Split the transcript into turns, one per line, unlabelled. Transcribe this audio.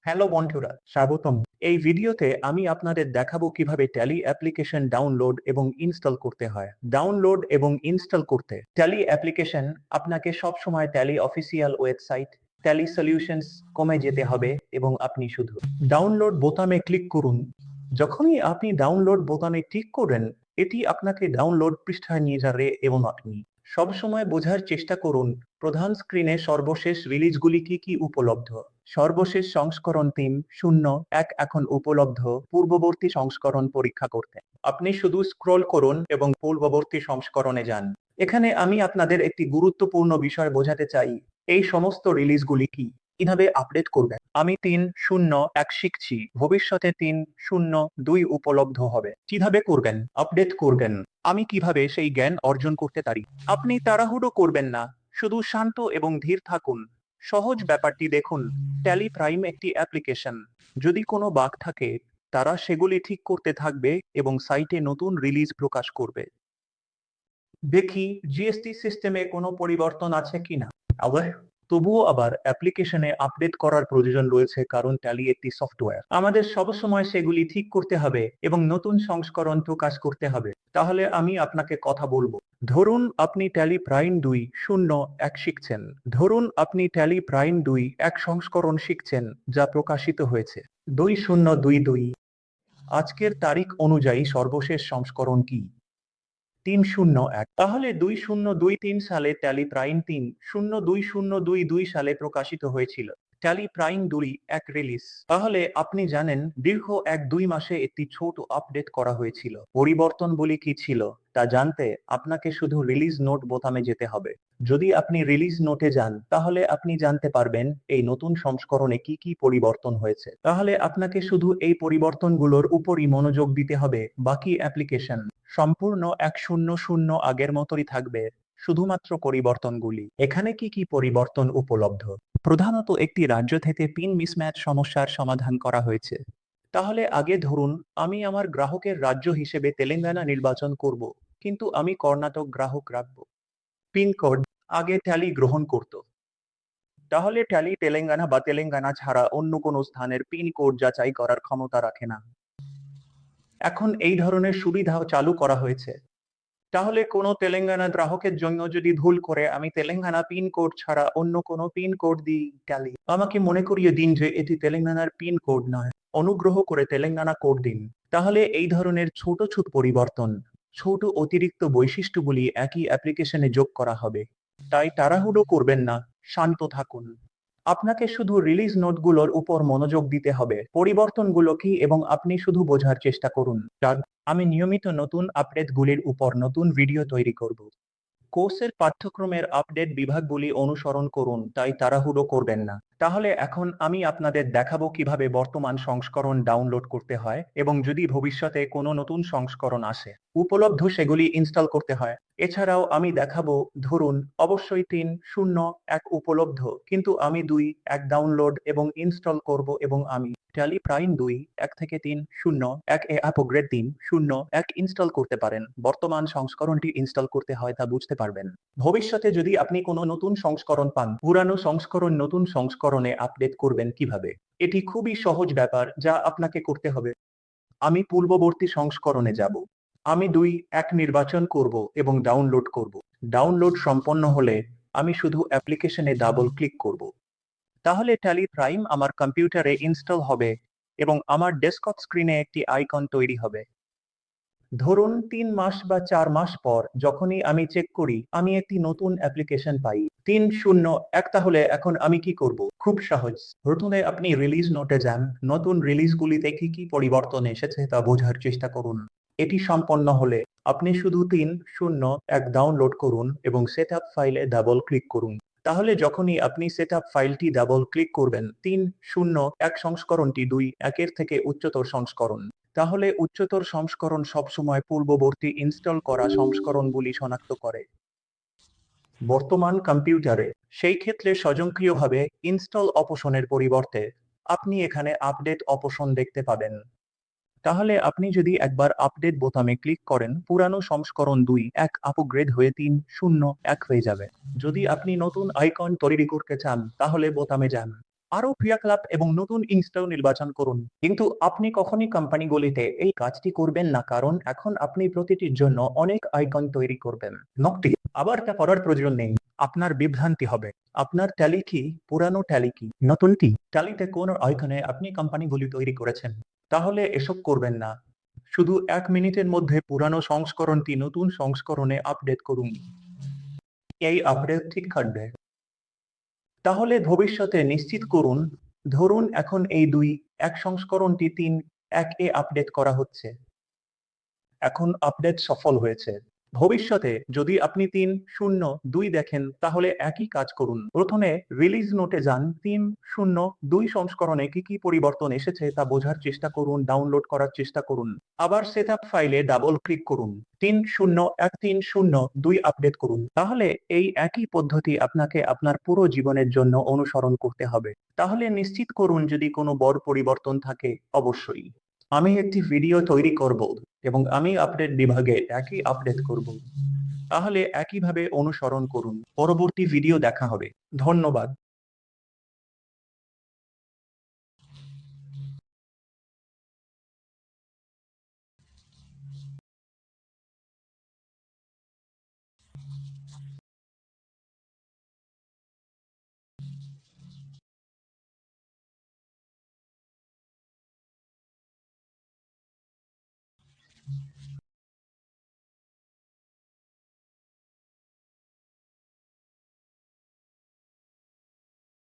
Hello বন্ধুরা, স্বাগতম। এই ভিডিওতে আমি আপনাদের দেখাবো কিভাবে ট্যালি অ্যাপ্লিকেশন ডাউনলোড এবং ইনস্টল করতে হয়। ডাউনলোড এবং ইনস্টল করতে ট্যালি অ্যাপ্লিকেশন আপনাকে সবসময় tally official website tally solutions কমে যেতে হবে এবং আপনি শুধু ডাউনলোড বোতামে ক্লিক করুন। যখনই আপনি ডাউনলোড বোতামে ক্লিক করেন, এটি আপনাকে ডাউনলোড পৃষ্ঠায় নিয়ে যাবে এবং আপনি সবসময় বোঝার চেষ্টা করুন প্রধান স্ক্রিনে সর্বশেষ রিলিজগুলি কি কি উপলব্ধ। সর্বশেষ সংস্করণ 3.0.1 এখন উপলব্ধ। পূর্ববর্তী সংস্করণ পরীক্ষা করতে আপনি শুধু স্ক্রল করুন এবং পূর্ববর্তী সংস্করণে যান। এখানে আমি আপনাদের একটি গুরুত্বপূর্ণ বিষয় বোঝাতে চাই। এই সমস্ত রিলিজগুলি কি কিভাবে আপডেট করবেন। আমি 3.0.1 শিখছি, ভবিষ্যতে 3.0.2 উপলব্ধ হবে। কিভাবে করবেন, আপডেট করবেন, আমি কিভাবে সেই জ্ঞান অর্জন করতে পারি। আপনি তাড়াহুড়ো করবেন না, শুধু শান্ত এবং ধীর থাকুন। সহজ ব্যাপারটি দেখুন, ট্যালি প্রাইম একটি অ্যাপ্লিকেশন। যদি কোনো বাগ থাকে, তারা সেগুলি ঠিক করতে থাকবে এবং সাইটে নতুন রিলিজ প্রকাশ করবে। দেখি জিএসটি সিস্টেমে কোনো পরিবর্তন আছে কিনা। আবার তবুও আবার অ্যাপ্লিকেশনে আপডেট করার প্রয়োজন রয়েছে, কারণ ট্যালি একটি সফটওয়্যার। আমাদের সবসময় সেগুলি ঠিক করতে হবে এবং নতুন সংস্করণ প্রকাশ করতে হবে। তাহলে আমি আপনাকে কথা বলবো। ধরুন আপনি ট্যালি প্রাইম 2.0.1 শিখছেন। ধরুন আপনি ট্যালি প্রাইম 2.1 সংস্করণ শিখছেন, যা প্রকাশিত হয়েছে 2022। আজকের তারিখ অনুযায়ী সর্বশেষ সংস্করণ কি? 3.0.1। তাহলে 2023 সালে ট্যালি প্রাইম 3.0.2022 সালে প্রকাশিত হয়েছিল। Tally prime 2.1 release. তাহলে আপনি জানেন দীর্ঘ 1-2 মাসে একটি ছোট আপডেট করা হয়েছিল। পরিবর্তনগুলি কি ছিল তা জানতে আপনাকে শুধু রিলিজ নোট বোতামে যেতে হবে। যদি আপনি রিলিজ নোটে যান, তাহলে আপনি জানতে পারবেন এই নতুন সংস্করণে কি কি পরিবর্তন হয়েছে। তাহলে আপনাকে শুধু এই পরিবর্তনগুলোর উপরই মনোযোগ দিতে হবে। বাকি অ্যাপ্লিকেশন সম্পূর্ণ 1.0.0 আগের মতোই থাকবে, শুধুমাত্র পরিবর্তনগুলি। এখানে কি কি পরিবর্তন উপলব্ধ? প্রধানত একটি রাজ্য থেকে পিন মিসম্যাচ সমস্যার সমাধান করা হয়েছে। তাহলে আগে ধরুন আমি আমার গ্রাহকের রাজ্য হিসেবে তেলেঙ্গানা নির্বাচন করব, কিন্তু আমি কর্ণাটক গ্রাহক রাখব। পিনকোড আগে ট্যালি গ্রহণ করত। তাহলে ট্যালি তেলেঙ্গানা বা তেলেঙ্গানা ছাড়া অন্য কোনো স্থানের পিনকোড যাচাই করার ক্ষমতা রাখে না। এখন এই ধরনের সুবিধাও চালু করা হয়েছে। তাহলে কোনো তেলেঙ্গানা গ্রাহকের জন্য যদি ভুল করে আমি তেলেঙ্গানা পিন কোড ছাড়া অন্য কোনো পিন কোড দিই, ট্যালি আমাকে মনে করিয়ে দিন যে এটি তেলেঙ্গানার পিন কোড নয়, অনুগ্রহ করে তেলেঙ্গানা কোড দিন। তাহলে এই ধরনের ছোট ছোট পরিবর্তন, ছোট অতিরিক্ত বৈশিষ্ট্যগুলি একই অ্যাপ্লিকেশনে যোগ করা হবে। তাই তাড়াহুড়ো করবেন না, শান্ত থাকুন। আপনাকে শুধু রিলিজ নোটগুলোর উপর মনোযোগ দিতে হবে, পরিবর্তনগুলো কি এবং আপনি শুধু বোঝার চেষ্টা করুন। আমি নিয়মিত নতুন আপডেটগুলির উপর নতুন ভিডিও তৈরি করব। কোর্সের পাঠ্যক্রমের আপডেট বিভাগগুলি অনুসরণ করুন, তাই তাড়াহুড়ো করবেন না। তাহলে এখন আমি আপনাদের দেখাবো কিভাবে বর্তমান সংস্করণ ডাউনলোড করতে হয় এবং যদি ভবিষ্যতে কোনো নতুন সংস্করণ আসে উপলব্ধ সেগুলি ইনস্টল করতে হয়। এছাড়াও আমি দেখাবো, ধরুন অবশ্যই 3.0.1 উপলব্ধ, কিন্তু আমি 2.1 ডাউনলোড এবং ইনস্টল করব এবং আমি ট্যালি প্রাইম 2.1 থেকে 3.0.1 এ আপগ্রেড 3.0.1 ইনস্টল করতে পারেন। বর্তমান সংস্করণটি ইনস্টল করতে হয় তা বুঝতে পারবেন। ভবিষ্যতে যদি আপনি কোনো নতুন সংস্করণ পান, পুরানো সংস্করণ নতুন সংস্করণে আপডেট করবেন কিভাবে? এটি খুবই সহজ ব্যাপার যা আপনাকে করতে হবে। আমি পূর্ববর্তী সংস্করণে যাব। আমি 2.1 নির্বাচন করব এবং ডাউনলোড করব। ডাউনলোড সম্পন্ন হলে আমি শুধু অ্যাপ্লিকেশনে ডাবল ক্লিক করব। তাহলে ট্যালি প্রাইম আমার কম্পিউটারে ইনস্টল হবে এবং আমার ডেস্কটপ স্ক্রিনে একটি আইকন তৈরি হবে। ধরুন 3 মাস বা 4 মাস পর যখনই আমি চেক করি, আমি একটি নতুন অ্যাপ্লিকেশন পাই 3.0.1। তাহলে এখন আমি কি করব? খুব সহজ। প্রথমে আপনি রিলিজ নোটে যান, নতুন রিলিজগুলিতে কি কি পরিবর্তন এসেছে তা বোঝার চেষ্টা করুন। এটি সম্পন্ন হলে আপনি শুধু 3.0.1 ডাউনলোড করুন এবং সেটআপ ফাইলে ডাবল ক্লিক করুন। তাহলে যখনই আপনি সেটআপ ফাইলটি ডাবল ক্লিক করবেন, 3.0.1 সংস্করণটি 2.1 থেকে উচ্চতর সংস্করণ। তাহলে উচ্চতর সংস্করণ সবসময় পূর্ববর্তী ইনস্টল করা সংস্করণগুলি শনাক্ত করে বর্তমান কম্পিউটারে। সেই ক্ষেত্রে স্বয়ংক্রিয়ভাবে ইনস্টল অপশনের পরিবর্তে আপনি এখানে আপডেট অপশন দেখতে পাবেন। তাহলে আপনি যদি একবার আপডেট বোতামে ক্লিক করেন, পুরানো সংস্করণ 2.1 আপগ্রেড হয়ে 3.0.1 হয়ে যাবে। যদি আপনি নতুন আইকন তৈরি করতে চান, তাহলে বোতামে যান। আরো ক্রিয়াকলাপ এবং নতুন ইনস্টল নির্বাচন করুন। কিন্তু আপনি কখনই কোম্পানিগুলিতে এই কাজটি করবেন না, কারণ এখন আপনি প্রতিটির জন্য অনেক আইকন তৈরি করবেন। নকটি আবার তা করার প্রয়োজন নেই। আপনার বিভ্রান্তি হবে। আপনার ট্যালি কি, পুরানো ট্যালি কি, নতুনটি? ট্যালিতে কোন আইকনে আপনি কোম্পানিগুলি তৈরি করেছেন? তাহলে এসব করবেন না। শুধু 1 মিনিটের মধ্যে পুরানো সংস্করণটি নতুন সংস্করণে আপডেট করুন। এই আপডেট ঠিক থাকবে। তাহলে ভবিষ্যতে নিশ্চিত করুন, ধরুন এখন এই 2.1 সংস্করণটি 3.1 এ আপডেট করা হচ্ছে। এখন আপডেট সফল হয়েছে। ভবিষ্যতে যদি আপনি 3.0.2 দেখেন, তাহলে একই কাজ করুন। প্রথমে রিলিজ নোটে যান, 3.0.2 সংস্করণে কি কি পরিবর্তন এসেছে তা বোঝার চেষ্টা করুন, ডাউনলোড করার চেষ্টা করুন। আবার সেটআপ ফাইলে ডাবল ক্লিক করুন, 3.0.1 3.0.2 আপডেট করুন। তাহলে এই একই পদ্ধতি আপনাকে আপনার পুরো জীবনের জন্য অনুসরণ করতে হবে। তাহলে নিশ্চিত করুন যদি কোনো বড় পরিবর্তন থাকে, অবশ্যই। আমি একটি ভিডিও তৈরি করব এবং আমি আপডেট বিভাগে একই আপডেট করব। তাহলে একইভাবে অনুসরণ করুন। পরবর্তী ভিডিও দেখা হবে। ধন্যবাদ।